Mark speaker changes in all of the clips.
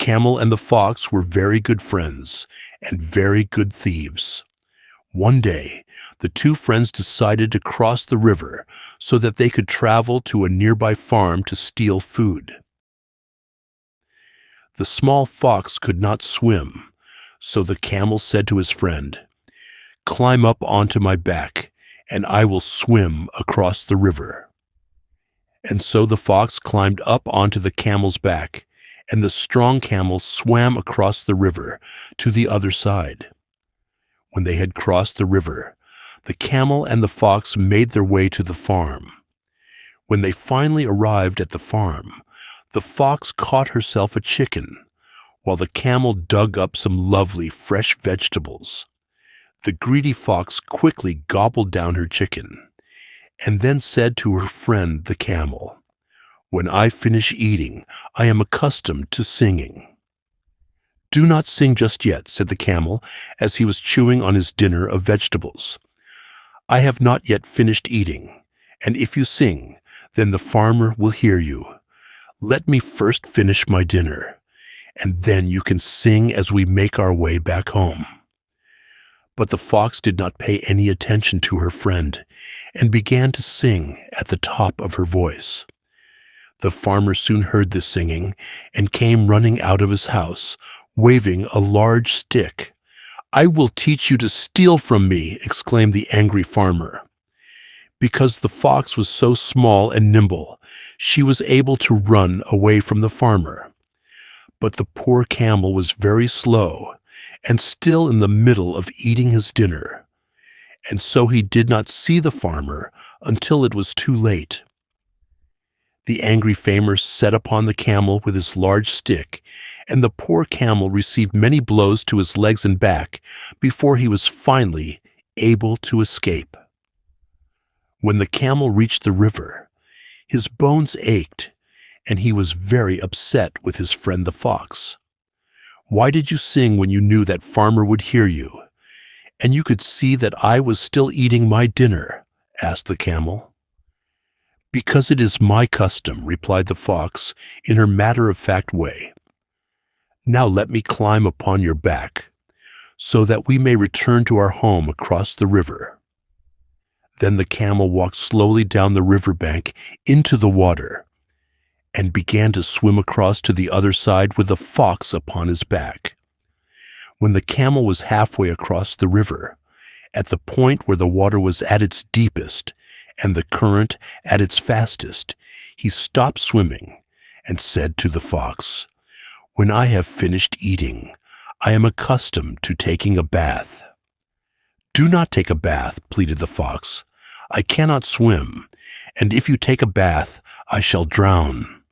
Speaker 1: Camel and the fox were very good friends and very good thieves. One day, the two friends decided to cross the river so that they could travel to a nearby farm to steal food. The small fox could not swim, so the camel said to his friend, "Climb up onto my back, and I will swim across the river." And so the fox climbed up onto the camel's back, and the strong camel swam across the river to the other side. When they had crossed the river, the camel and the fox made their way to the farm. When they finally arrived at the farm, the fox caught herself a chicken, while the camel dug up some lovely fresh vegetables. The greedy fox quickly gobbled down her chicken, and then said to her friend the camel, "When I finish eating, I am accustomed to singing." "Do not sing just yet," said the camel as he was chewing on his dinner of vegetables. "I have not yet finished eating, and if you sing, then the farmer will hear you. Let me first finish my dinner, and then you can sing as we make our way back home." But the fox did not pay any attention to her friend and began to sing at the top of her voice. The farmer soon heard this singing and came running out of his house, waving a large stick. "I will teach you to steal from me," exclaimed the angry farmer. Because the fox was so small and nimble, she was able to run away from the farmer. But the poor camel was very slow and still in the middle of eating his dinner, and so he did not see the farmer until it was too late. The angry farmer set upon the camel with his large stick, and the poor camel received many blows to his legs and back before he was finally able to escape. When the camel reached the river, his bones ached, and he was very upset with his friend the fox. "Why did you sing when you knew that farmer would hear you, and you could see that I was still eating my dinner?" asked the camel. "Because it is my custom," replied the fox in her matter-of-fact way. "Now let me climb upon your back, so that we may return to our home across the river." Then the camel walked slowly down the riverbank into the water and began to swim across to the other side with the fox upon his back. When the camel was halfway across the river, at the point where the water was at its deepest and the current at its fastest, he stopped swimming and said to the fox, "When I have finished eating, I am accustomed to taking a bath." "Do not take a bath," pleaded the fox. "I cannot swim, and if you take a bath, I shall drown."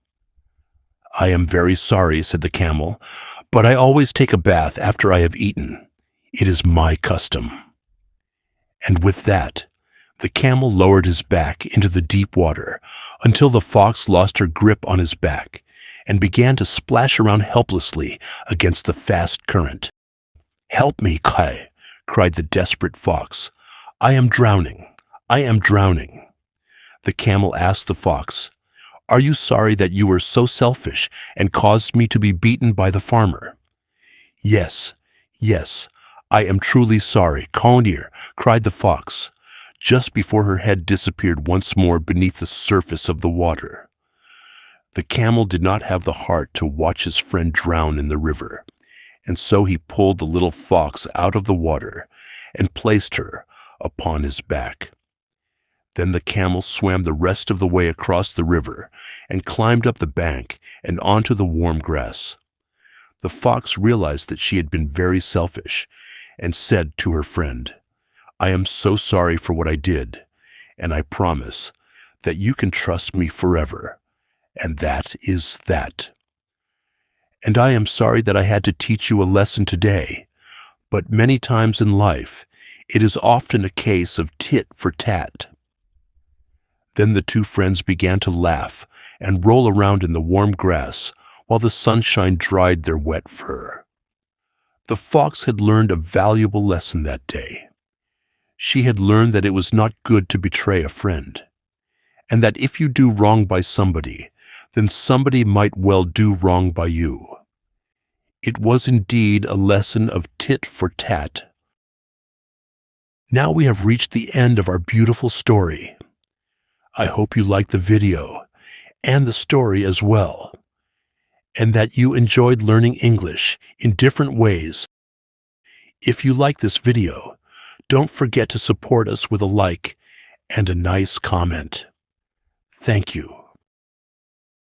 Speaker 1: "I am very sorry," said the camel, "but I always take a bath after I have eaten. It is my custom." And with that, the camel lowered his back into the deep water until the fox lost her grip on his back and began to splash around helplessly against the fast current. "Help me, Kai!" cried the desperate fox. "I am drowning! I am drowning!" The camel asked the fox, "Are you sorry that you were so selfish and caused me to be beaten by the farmer?" "Yes, yes, I am truly sorry, Condir," cried the fox, just before her head disappeared once more beneath the surface of the water. The camel did not have the heart to watch his friend drown in the river, and so he pulled the little fox out of the water and placed her upon his back. Then the camel swam the rest of the way across the river and climbed up the bank and onto the warm grass. The fox realized that she had been very selfish and said to her friend, "I am so sorry for what I did, and I promise that you can trust me forever, and that is that. And I am sorry that I had to teach you a lesson today, but many times in life, it is often a case of tit for tat." Then the two friends began to laugh and roll around in the warm grass while the sunshine dried their wet fur. The fox had learned a valuable lesson that day. She had learned that it was not good to betray a friend, and that if you do wrong by somebody, then somebody might well do wrong by you. It was indeed a lesson of tit for tat. Now we have reached the end of our beautiful story. I hope you liked the video and the story as well, and that you enjoyed learning English in different ways. If you like this video, don't forget to support us with a like and a nice comment. Thank you.